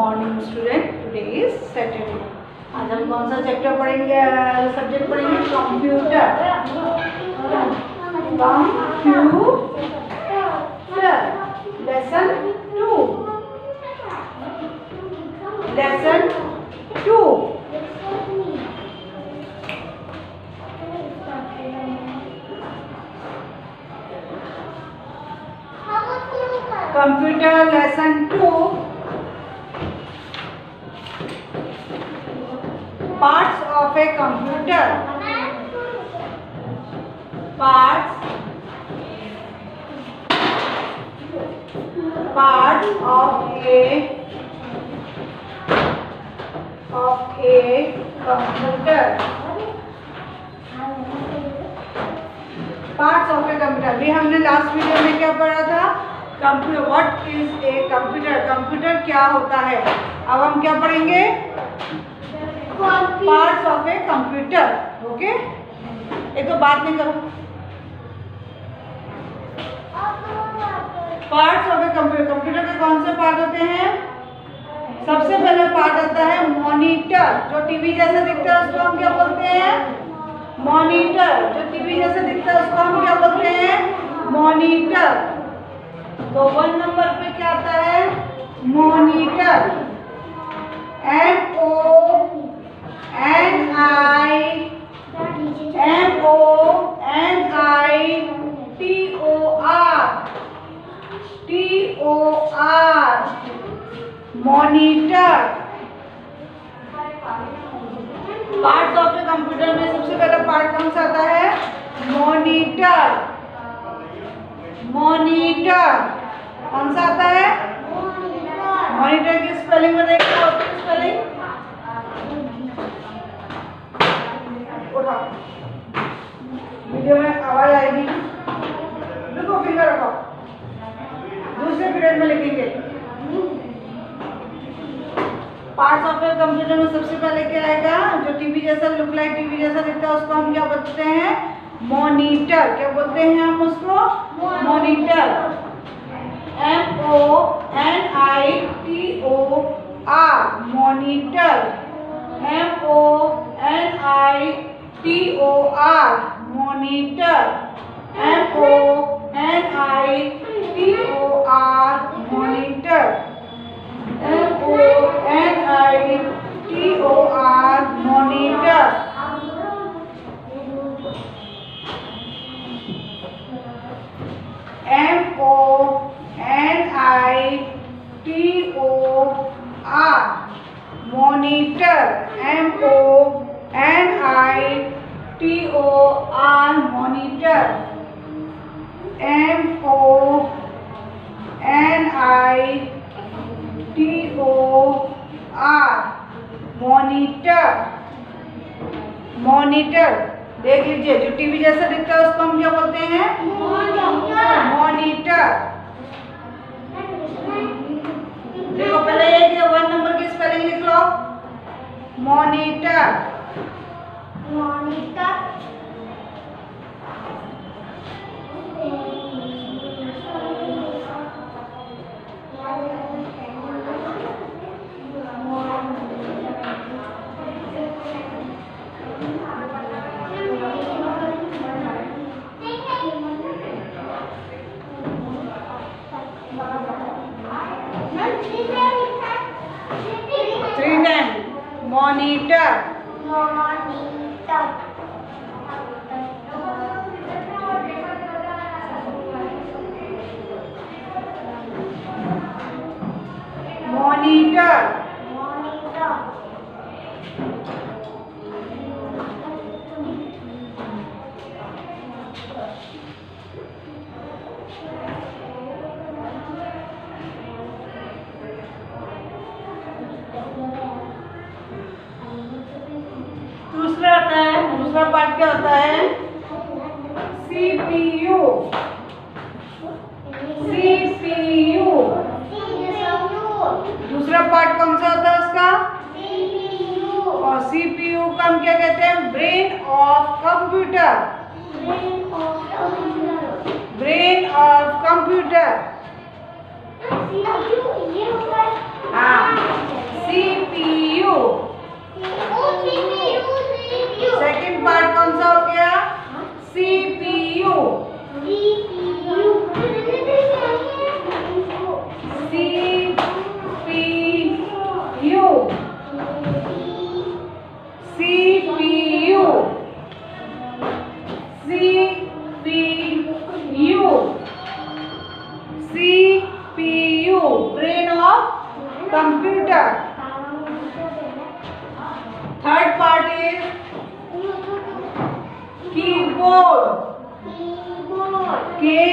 Morning student, today is Saturday. आज हम कौन सा चैप्टर पढ़ेंगे, सब्जेक्ट पढ़ेंगे? Computer. Computer lesson 2। Lesson 2। Computer lesson 2। Parts of a computer. Parts of a computer. Parts of a computer. अभी हमने last video में क्या पढ़ा था? Computer. What is a computer? Computer क्या होता है? अब हम क्या पढ़ेंगे? Parts of a computer. Okay, एक तो बात नहीं करो। Parts of a computer. Computer के कौन से पार्ट होते हैं? सबसे पहले पार्ट आता है मॉनिटर। जो टीवी जैसा दिखता है उसको हम क्या बोलते हैं? मॉनिटर। जो टीवी जैसा दिखता है उसको हम क्या बोलते हैं? मॉनिटर। तो 1 नंबर पे क्या आता है? Monitor. MONITOR। Monitor. Parts of a computer में सबसे पहला पार्ट कौन सा आता है? मॉनिटर। मॉनिटर कौन सा आता है? मॉनिटर की स्पेलिंग में देखिए। स्पेलिंग उठा, वीडियो में आवाज आएगी। रुको, फिंगर रखो, दूसरे पीरियड में लिखेंगे। पार्ट्स ऑफ ए कंप्यूटर में सबसे पहले क्या आएगा? जो टीवी जैसा लुक लाइक टीवी जैसा दिखता है उसको हम क्या बोलते हैं? मॉनिटर। क्या बोलते हैं हम उसको? Monitor. MONITOR। Monitor. MONITOR। Monitor. MONITOR। Monitor. MONITOR। Monitor. Monitor. MONITOR। Monitor. Monitor. Monitor देख लीजिए, जो टीवी जैसा दिखता है उसको हम क्या बोलते हैं? मॉनिटर। देखो, पहले एक 1 नंबर की स्पेलिंग लिख लो। मॉनिटर। मॉनिटर। मॉनिटर। मॉनिटर। दूसरा आता है, दूसरा पार्ट क्या होता है? CPU। CPU। दूसरा पार्ट कौन सा होता है उसका? CPU। और CPU का हम क्या कहते हैं? Brain of computer. Brain of computer. हाँ, computer. Third part is keyboard. KEY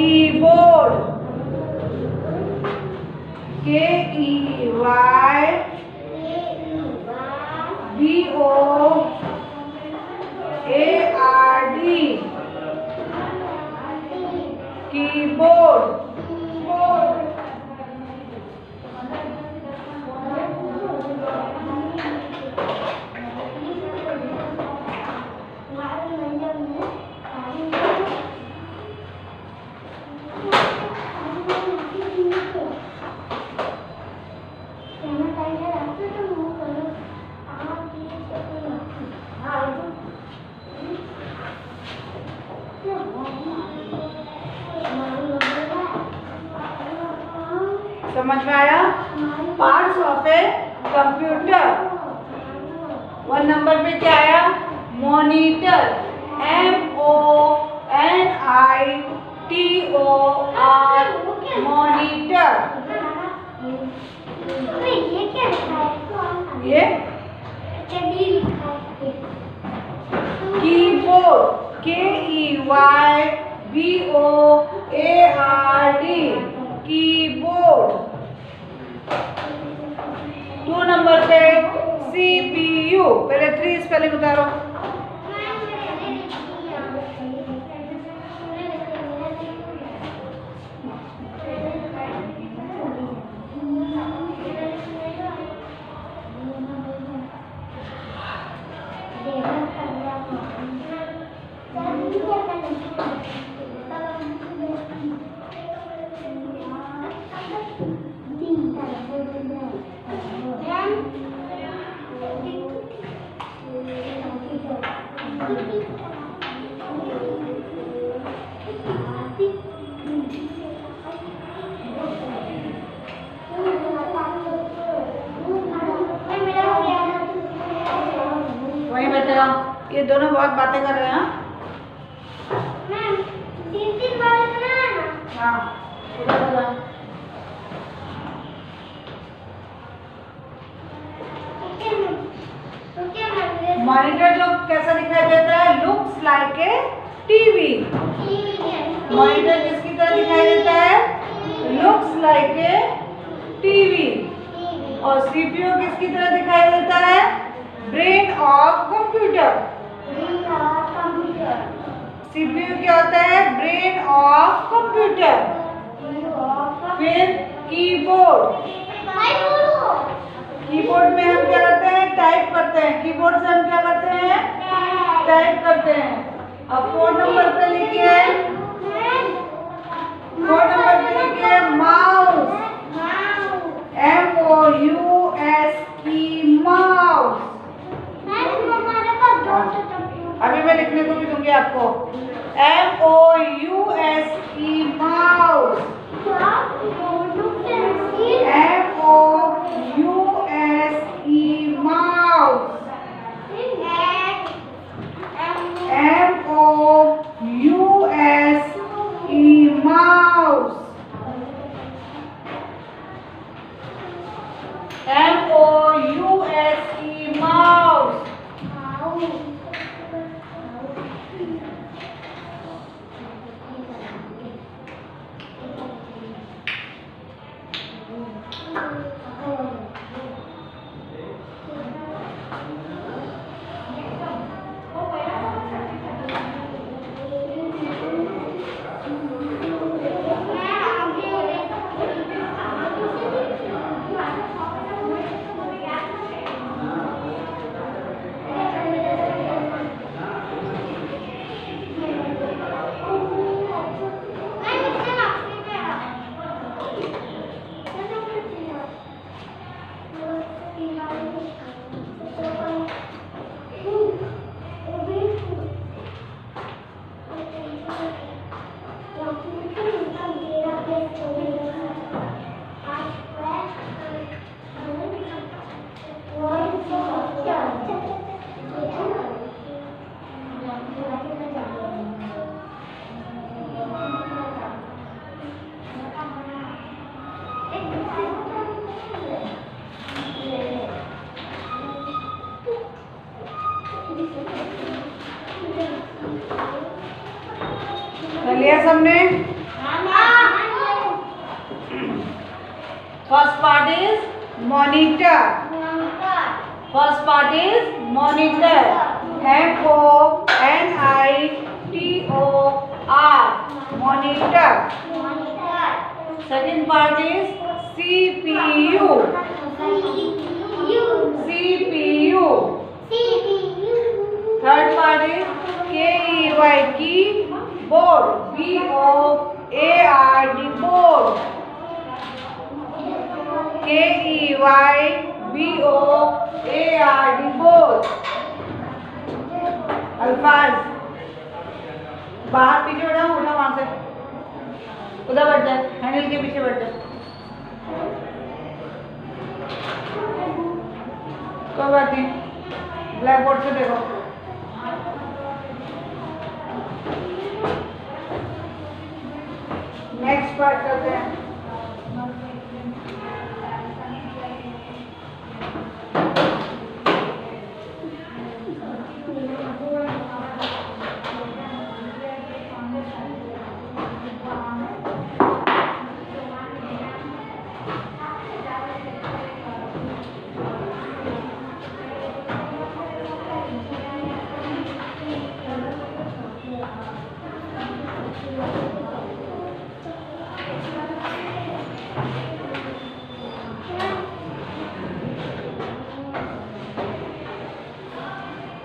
keyboard. Keyboard. Keyboard. समझ में आया? Parts of a computer. 1 number पे क्या आया? मॉनिटर। MONITOR। मॉनिटर। ये क्या लिखा है? ये कीबोर्ड। KEYBOARD। कीबोर्ड। 2 नंबर पे CPU। पहले 3 स्पेलिंग उतारो। वही बेटा, ये दोनों बहुत बातें कर रहे हैं। मैम 3 बार इतना है ना? हाँ, उधर उधर। मॉनिटर जो कैसा दिखाई देता है? Looks like a TV. Monitor किसकी तरह दिखाई देता है? Looks like a TV. और सीपीयू किसकी तरह दिखाई देता है? Brain of computer. सीपीयू क्या होता है? Brain of computer. फिर कीबोर्ड। कीबोर्ड में हम क्या करते हैं? टाइप करते हैं। कीबोर्ड से हम क्या करते हैं? टाइप करते हैं। अब 4 नंबर पे लिखिए। 4 नंबर पे लिखिए माउस। MOUSE mouse. अभी मैं लिखने को भी दूंगी आपको। MOUSE mouse. MOUSE mouse. MOUSE mouse. MOUSE mouse. लिया सबने? First part is monitor. First part is monitor. MONITOR. Monitor. Second part is CPU. CPU. Third part is KEY keyboard. BOARD board. KEYBOARD board. अल्फाज बाहर पीछे बैठा हूँ, उठा वहां से, उधर बैठ जाए, हैंडल के पीछे बैठ जाए. कोई बात नहीं, ब्लैक बोर्ड से देखो. नेक्स्ट पार्ट करते हैं.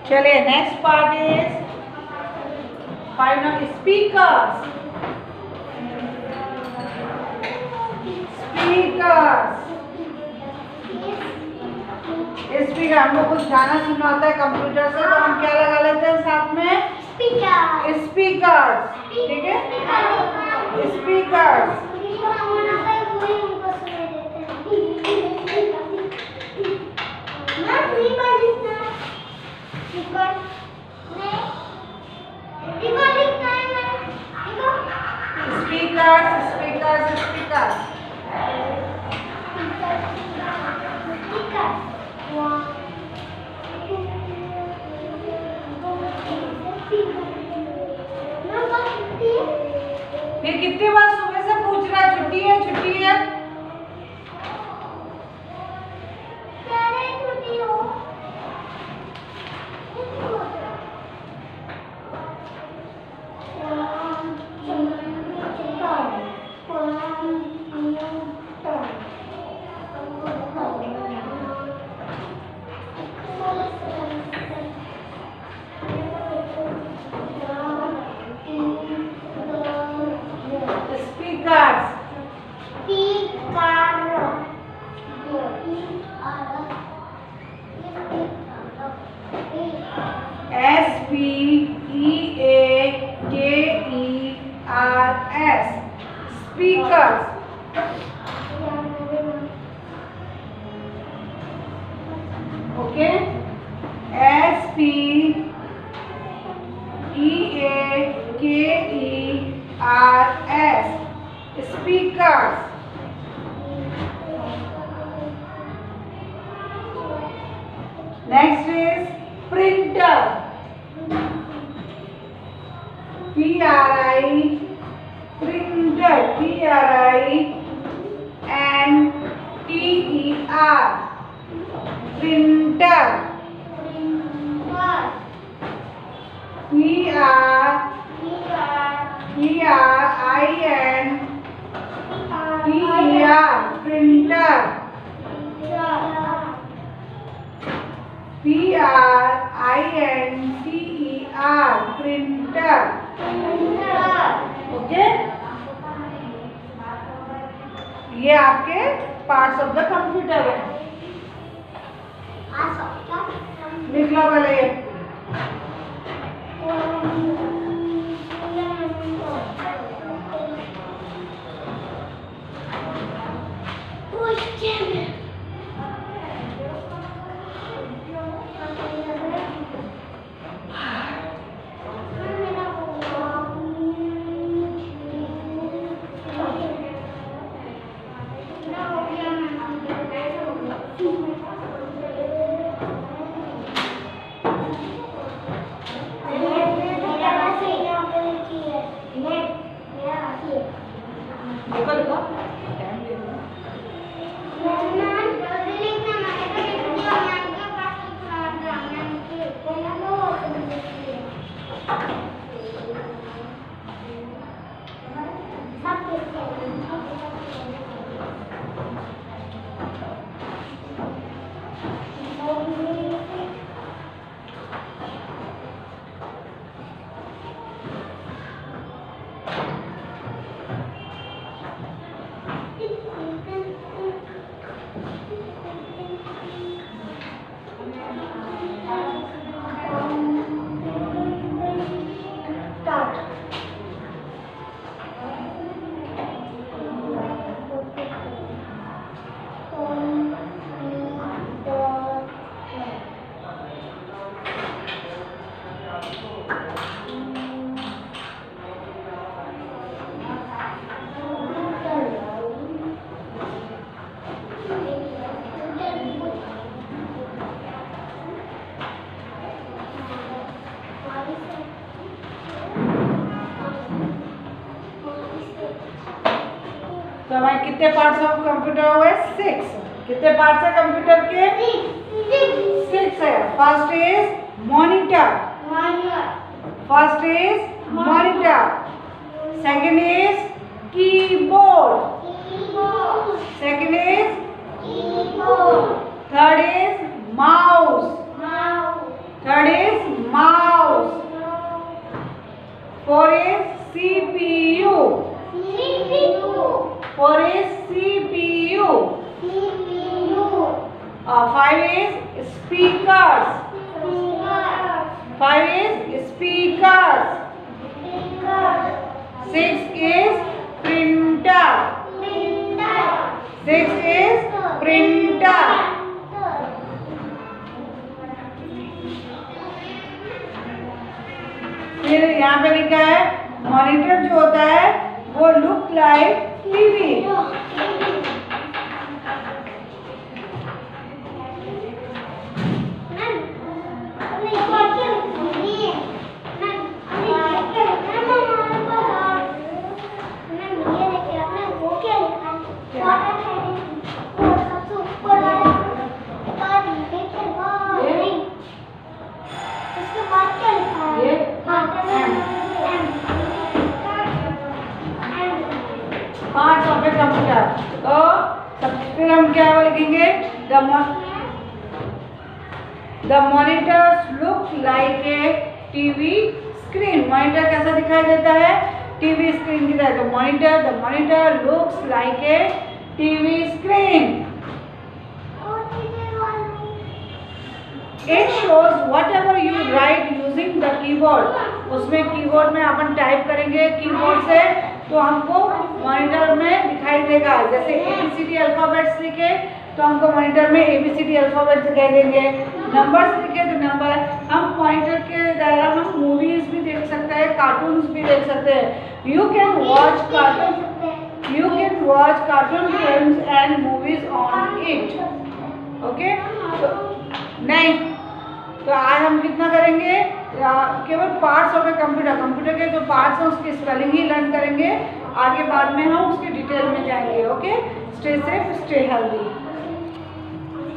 चलिए next part is final speakers. Speaker हमको कुछ गाना सुनना होता है कंप्यूटर से, तो हम क्या लगा लेते हैं साथ में? स्पीकर्स. ठीक है, स्पीकर्स. स्पीकर्स. फिर कितनी बार सुबह से पूछ रहा है छुट्टी है, छुट्टी है? SPEAKERS. Speakers. Okay. SPEAKERS. Speakers. Next is printer. PRI. Printer. PRINTER. Printer. PRINTER. Printer. Okay, ये आपके पार्ट्स ऑफ द कंप्यूटर है. लिख लो पहले ये. लिखो लिखो, टाइम दे दो। मैम जल्दी लिखना, मैंने तो लिख दिया, मैम के पास लिखना है, मैम के तो हमारे कितने पार्ट्स ऑफ कंप्यूटर हुए? 6। कितने पार्ट्स है कंप्यूटर के? 6 है। First is monitor, first is monitor, second is keyboard, second is third is mouse, third is mouse, four is CPU, four is CPU, five is speakers, five is speakers, six is printer, six is printer. फिर यहाँ पे लिखा है monitor जो होता है वो look like TV. Parts of a computer. तो फिर हम क्या लिखेंगे? The monitors look like a TV screen. Monitor कैसा दिखाई देता है? टीवी स्क्रीन की तरह। तो the monitor looks like a TV screen. It shows whatever you write using the keyboard। उसमें कीबोर्ड में अपन टाइप करेंगे कीबोर्ड से तो हमको मॉनिटर में दिखाई देगा। जैसे ABCD अल्फाबेट्स लिखे तो हमको मॉनिटर में ABCD अल्फाबेट्स दिखाई देंगे। नंबर्स लिखे तो नंबर। हम मॉनिटर के द्वारा हम मूवीज भी देख सकते हैं, कार्टून्स भी देख सकते हैं। You can watch cartoon films and movies on it. Okay, नहीं तो आज हम कितना करेंगे? केवल पार्ट्स ऑफ ए कंप्यूटर के जो पार्ट्स हैं उसकी स्पेलिंग ही लर्न करेंगे। आगे बाद में हम उसके डिटेल में जाएंगे। Okay, stay safe, stay healthy.